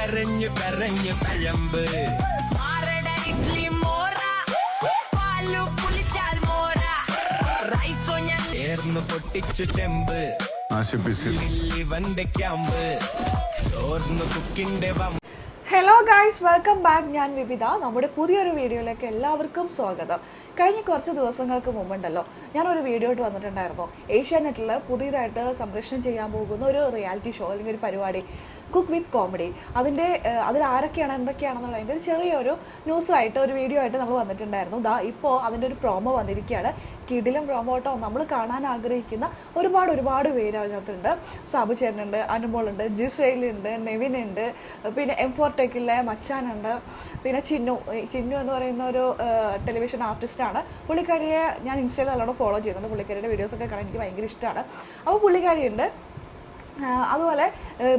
കരഞ്ഞു കരഞ്ഞു കഴമ്പ് ചേർന്ന് പൊട്ടിച്ചു ചെമ്പ് വന്റെ ക്യാമ്പ് ചോർന്ന് കുക്കിന്റെ വം. Hello guys, welcome back. ഞാൻ വിപിത. നമ്മുടെ പുതിയൊരു വീഡിയോയിലേക്ക് എല്ലാവർക്കും സ്വാഗതം. കഴിഞ്ഞ കുറച്ച് ദിവസങ്ങൾക്ക് മുമ്പുണ്ടല്ലോ ഞാനൊരു വീഡിയോ ആയിട്ട് വന്നിട്ടുണ്ടായിരുന്നു. ഏഷ്യാനെറ്റിൽ പുതിയതായിട്ട് സംപ്രേഷണം ചെയ്യാൻ പോകുന്ന ഒരു റിയാലിറ്റി ഷോ അല്ലെങ്കിൽ ഒരു പരിപാടി, കുക്ക് വിത്ത് കോമഡി. അതിൽ ആരൊക്കെയാണ് എന്തൊക്കെയാണെന്നുള്ളതിൻ്റെ ഒരു ചെറിയൊരു ന്യൂസുമായിട്ട് ഒരു വീഡിയോ ആയിട്ട് നമ്മൾ വന്നിട്ടുണ്ടായിരുന്നു. ഇപ്പോൾ അതിൻ്റെ ഒരു പ്രോമോ വന്നിരിക്കുകയാണ്. കിടിലം പ്രോമോ കേട്ടോ. നമ്മൾ കാണാൻ ആഗ്രഹിക്കുന്ന ഒരുപാട് പേര് അതിനകത്തുണ്ട്. സാബു ചേട്ടനുണ്ട്, അനുമോളുണ്ട്, ജിസൈലുണ്ട്, നെവിനുണ്ട്, പിന്നെ M4 ടെക്കിലെ മച്ചാനുണ്ട്, പിന്നെ ചിന്നു എന്ന് പറയുന്ന ഒരു ടെലിവിഷൻ ആർട്ടിസ്റ്റാണ്. പുള്ളിക്കാരിയെ ഞാൻ ഇൻസ്റ്റയിൽ നല്ലോണം ഫോളോ ചെയ്യുന്നുണ്ട്. പുള്ളിക്കാരിയുടെ വീഡിയോസൊക്കെ കാണാൻ എനിക്ക് ഭയങ്കര ഇഷ്ടമാണ്. അപ്പോൾ പുള്ളിക്കാരിയുണ്ട്. അതുപോലെ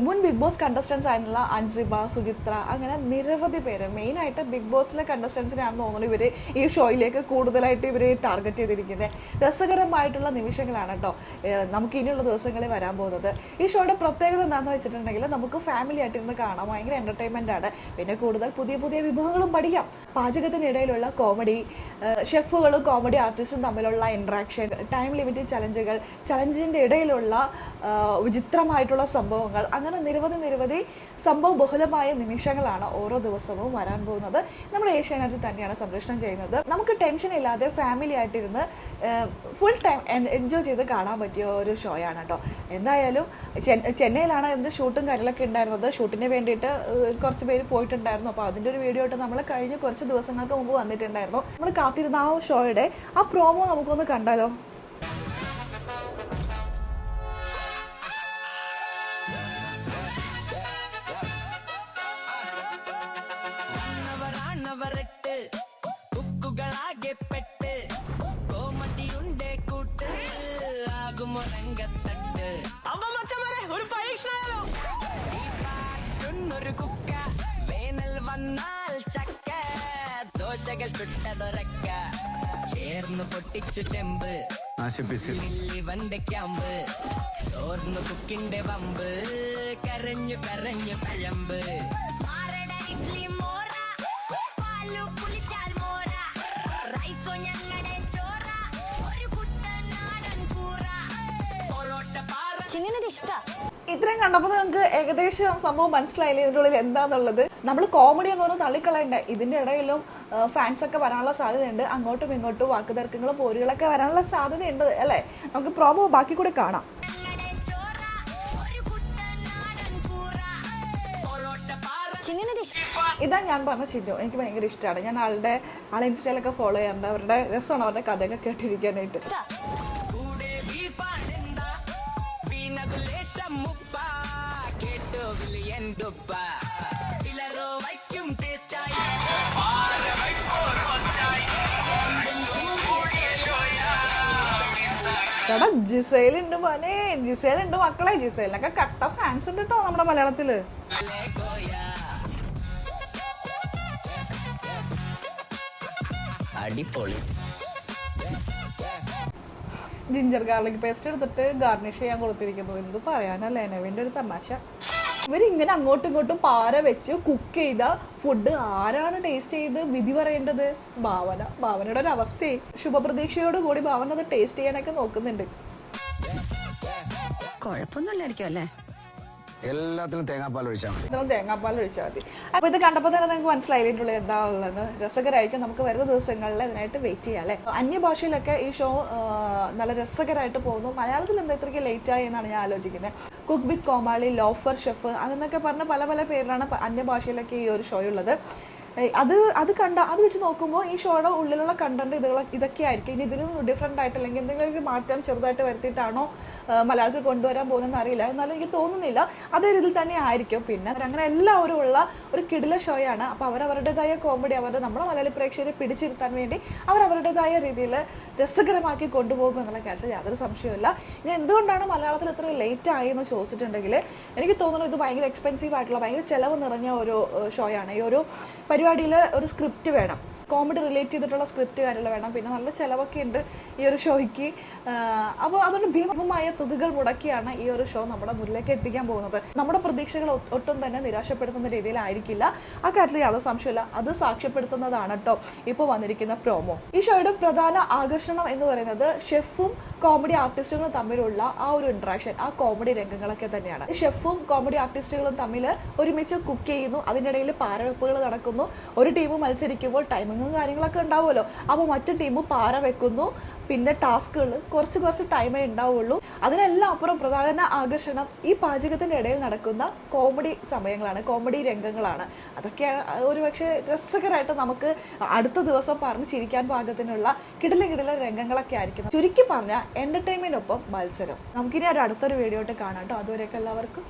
മുൻ ബിഗ് ബോസ് കണ്ടസ്റ്റൻസ് ആയിട്ടുള്ള അൻസിബ, സുചിത്ര, അങ്ങനെ നിരവധി പേര്. മെയിനായിട്ട് ബിഗ് ബോസിലെ കണ്ടസ്റ്റൻസിനാണെന്ന് തോന്നുന്നു ഇവർ ഈ ഷോയിലേക്ക് കൂടുതലായിട്ട് ഇവർ ടാർഗറ്റ് ചെയ്തിരിക്കുന്നത്. രസകരമായിട്ടുള്ള നിമിഷങ്ങളാണ് കേട്ടോ നമുക്ക് ഇനിയുള്ള ദിവസങ്ങളിൽ വരാൻ പോകുന്നത്. ഈ ഷോയുടെ പ്രത്യേകത എന്താണെന്ന് വെച്ചിട്ടുണ്ടെങ്കിൽ നമുക്ക് ഫാമിലി ആയിട്ടിരുന്ന് കാണാം. ഭയങ്കര എൻ്റർടൈൻമെൻ്റ് ആണ്. പിന്നെ കൂടുതൽ പുതിയ വിഭവങ്ങളും പഠിക്കാം. പാചകത്തിനിടയിലുള്ള കോമഡി, ഷെഫുകളും കോമഡി ആർട്ടിസ്റ്റും തമ്മിലുള്ള ഇൻട്രാക്ഷൻ, ടൈം ലിമിറ്റഡ് ചലഞ്ചിൻ്റെ ഇടയിലുള്ള വിചിത്രമായിട്ടുള്ള സംഭവങ്ങൾ, അങ്ങനെ നിരവധി സംഭവ ബഹുലമായ നിമിഷങ്ങളാണ് ഓരോ ദിവസവും വരാൻ പോകുന്നത്. നമ്മുടെ ഏഷ്യാനെറ്റിൽ തന്നെയാണ് സംപ്രേഷണം ചെയ്യുന്നത്. നമുക്ക് ടെൻഷൻ ഇല്ലാതെ ഫാമിലി ആയിട്ടിരുന്ന് ഫുൾ ടൈം എൻജോയ് ചെയ്ത് കാണാൻ പറ്റിയ ഒരു ഷോയാണ് കേട്ടോ. എന്തായാലും ചെന്നൈയിലാണ് ഇതിൻ്റെ ഷൂട്ടും കാര്യങ്ങളൊക്കെ ഉണ്ടായിരുന്നത്. ഷൂട്ടിന് വേണ്ടിയിട്ട് കുറച്ച് പേര് പോയിട്ടുണ്ടായിരുന്നു. അപ്പോൾ അതിൻ്റെ ഒരു വീഡിയോ ആയിട്ട് നമ്മൾ കഴിഞ്ഞ കുറച്ച് ദിവസങ്ങൾക്ക് മുമ്പ് വന്നിട്ടുണ്ടായിരുന്നു. നമ്മൾ കാത്തിരുന്ന ആ ഷോയുടെ ആ പ്രോമോ നമുക്കൊന്ന് കണ്ടാലോ. ഒരു പരീക്ഷണമായാലോ? കുക്ക വേനൽ വന്നാൽ ചക്ക ദോശകൾ ചുട്ടതൊരക്ക ചേർന്ന് പൊട്ടിച്ചു ചെമ്പ് വന്റെ ക്യാമ്പ് ചോർന്ന് കുക്കിന്റെ വമ്പ് കരഞ്ഞു കരഞ്ഞു കഴമ്പ് ഇത്രയും കണ്ടപ്പോൾ നമുക്ക് ഏകദേശം സംഭവം മനസ്സിലായില്ലേ ഇതിൻ്റെ ഉള്ളിൽ എന്താണെന്നുള്ളത്. നമ്മൾ കോമഡി എന്ന് പറഞ്ഞാൽ തള്ളിക്കളയണ്ടേ. ഇതിൻ്റെ ഇടയിലും ഫാൻസൊക്കെ വരാനുള്ള സാധ്യതയുണ്ട്. അങ്ങോട്ടും ഇങ്ങോട്ടും വാക്കുതർക്കങ്ങളും പോരുകളൊക്കെ വരാനുള്ള സാധ്യതയുണ്ട് അല്ലേ. നമുക്ക് പ്രോമോ ബാക്കി കൂടെ കാണാം. ഇതാ ഞാൻ പറഞ്ഞ ചിന്നു. എനിക്ക് ഭയങ്കര ഇഷ്ടമാണ്. ഞാൻ ആളെ ഇൻസ്റ്റയിലൊക്കെ ഫോളോ ചെയ്യാറുണ്ട്. അവരുടെ രസമാണ് അവരുടെ കഥയൊക്കെ കേട്ടിരിക്കാനായിട്ട്. എടാ ജിസൈലുണ്ട് മോനെ, ജിസൈലുണ്ട് മക്കളെ. ജിസൈലിനൊക്കെ കട്ട ഫാൻസ് ഉണ്ട് കേട്ടോ നമ്മുടെ മലയാളത്തില്. അടിപൊളി. ജിഞ്ചർ ഗാർലിക് പേസ്റ്റ് എടുത്തിട്ട് ഗാർണിഷ് ചെയ്യാൻ കൊടുത്തിരിക്കുന്നു. എന്ത് പറയാനല്ലേ നെവിൻ്റെ ഒരു തമാശ. ഇവരിങ്ങനെ അങ്ങോട്ടും ഇങ്ങോട്ടും പാര വെച്ച് കുക്ക് ചെയ്ത ഫുഡ് ആരാണ് ടേസ്റ്റ് ചെയ്ത് വിധി പറയേണ്ടത്? ഭാവനയുടെ ഒരു അവസ്ഥയെ. ശുഭപ്രതീക്ഷയോട് കൂടി ഭാവന അത് ടേസ്റ്റ് ചെയ്യാനൊക്കെ നോക്കുന്നുണ്ട്. കുഴപ്പമൊന്നുമില്ലായിരിക്കും അല്ലേ? എല്ലാത്തിലും തേങ്ങാപ്പാൽ ഒഴിച്ചാൽ മതി. അപ്പോൾ ഇത് കണ്ടപ്പോൾ തന്നെ നിങ്ങൾക്ക് മനസ്സിലായിട്ടുള്ള എന്താ ഉള്ളത്. രസകരമായിരിക്കും. നമുക്ക് വരുന്ന ദിവസങ്ങളിൽ അതിനായിട്ട് വെയിറ്റ് ചെയ്യാം അല്ലേ. അന്യഭാഷയിലൊക്കെ ഈ ഷോ നല്ല രസകരമായിട്ട് പോകുന്നു. മലയാളത്തിൽ എന്താ ഇത്രയ്ക്ക് ലേറ്റായി എന്നാണ് ഞാൻ ആലോചിക്കുന്നത്. Cook with Komali, loafer chef അങ്ങനെയൊക്കെ പറഞ്ഞ പല പേരിലാണ് അന്യഭാഷയിലൊക്കെ ഈ ഒരു ഷോ ഉള്ളത്. അത് വെച്ച് നോക്കുമ്പോൾ ഈ ഷോയുടെ ഉള്ളിലുള്ള കണ്ടന്റ് ഇതൊക്കെ ആയിരിക്കും. ഇനി ഇതിലും ഡിഫറെൻ്റ് ആയിട്ട് അല്ലെങ്കിൽ എന്തെങ്കിലും ഒരു മാറ്റം ചെറുതായിട്ട് വരുത്തിയിട്ടാണോ മലയാളത്തിൽ കൊണ്ടുവരാൻ പോകുന്നതെന്ന് അറിയില്ല. എന്നാലും എനിക്ക് തോന്നുന്നില്ല അതേ രീതിയിൽ തന്നെ ആയിരിക്കും. പിന്നെ അങ്ങനെ എല്ലാവരും ഉള്ള ഒരു കിടില ഷോയാണ്. അപ്പോൾ അവരവരുടേതായ കോമഡി നമ്മുടെ മലയാളി പ്രേക്ഷകരെ പിടിച്ചിരുത്താൻ വേണ്ടി അവരവരുടേതായ രീതിയിൽ രസകരമാക്കി കൊണ്ടുപോകും എന്നുള്ള കാര്യത്തിൽ യാതൊരു സംശയമില്ല. ഇനി എന്തുകൊണ്ടാണ് മലയാളത്തിൽ ഇത്ര ലേറ്റ് ആയി എന്ന് ചോദിച്ചിട്ടുണ്ടെങ്കിൽ എനിക്ക് തോന്നുന്നു ഇത് ഭയങ്കര എക്സ്പെൻസീവ് ആയിട്ടുള്ള ഭയങ്കര ചിലവ് നിറഞ്ഞ ഒരു ഷോയാണ്. ഈ ഒരു പരിപാടിയിൽ ഒരു സ്ക്രിപ്റ്റ് വേണം. കോമഡി റിലേറ്റ് ചെയ്തിട്ടുള്ള സ്ക്രിപ്റ്റ് കാര്യങ്ങൾ വേണം, പിന്നെ നല്ല ചിലവൊക്കെ ഉണ്ട് ഈ ഒരു ഷോയ്ക്ക്. അപ്പോൾ അതുകൊണ്ട് ഭീമമായ തുകകൾ മുടക്കിയാണ് ഈ ഒരു ഷോ നമ്മുടെ മുന്നിലേക്ക് എത്തിക്കാൻ പോകുന്നത്. നമ്മുടെ പ്രതീക്ഷകൾ ഒട്ടും തന്നെ നിരാശപ്പെടുത്തുന്ന രീതിയിലായിരിക്കില്ല, ആ കാര്യത്തിൽ യാതൊരു സംശയമില്ല. അത് സാക്ഷ്യപ്പെടുത്തുന്നതാണ് കേട്ടോ ഇപ്പോൾ വന്നിരിക്കുന്ന പ്രോമോ. ഈ ഷോയുടെ പ്രധാന ആകർഷണം എന്ന് പറയുന്നത് ഷെഫും കോമഡി ആർട്ടിസ്റ്റുകളും തമ്മിലുള്ള ആ ഒരു ഇന്ററാക്ഷൻ, ആ കോമഡി രംഗങ്ങളൊക്കെ തന്നെയാണ്. ഷെഫും കോമഡി ആർട്ടിസ്റ്റുകളും തമ്മിൽ ഒരുമിച്ച് കുക്ക് ചെയ്യുന്നു, അതിനിടയിൽ പാരവെപ്പുകൾ നടക്കുന്നു. ഒരു ടീം മത്സരിക്കുമ്പോൾ ടൈമിങ്ങും കാര്യങ്ങളൊക്കെ ഉണ്ടാവുമല്ലോ, അപ്പോൾ മറ്റു ടീം പാര വെക്കുന്നു. പിന്നെ ടാസ്കുകൾ കുറച്ച് ടൈമേ ഉണ്ടാവുള്ളൂ. അതിനെല്ലാം അപ്പുറം പ്രധാന ആകർഷണം ഈ പാചകത്തിൻ്റെ ഇടയിൽ നടക്കുന്ന കോമഡി സമയങ്ങളാണ്, കോമഡി രംഗങ്ങളാണ്. അതൊക്കെ ഒരുപക്ഷെ രസകരമായിട്ട് നമുക്ക് അടുത്ത ദിവസം പറഞ്ഞ് ചിരിക്കാൻ പാകത്തിനുള്ള കിടില രംഗങ്ങളൊക്കെ ആയിരിക്കും. ചുരുക്കി പറഞ്ഞാൽ എൻ്റർടൈൻമെൻറ്റിനൊപ്പം മത്സരം. നമുക്കിനി ഒരു അടുത്തൊരു വീഡിയോ ആയിട്ട് കാണാം കേട്ടോ. അതുവരെയൊക്കെ എല്ലാവർക്കും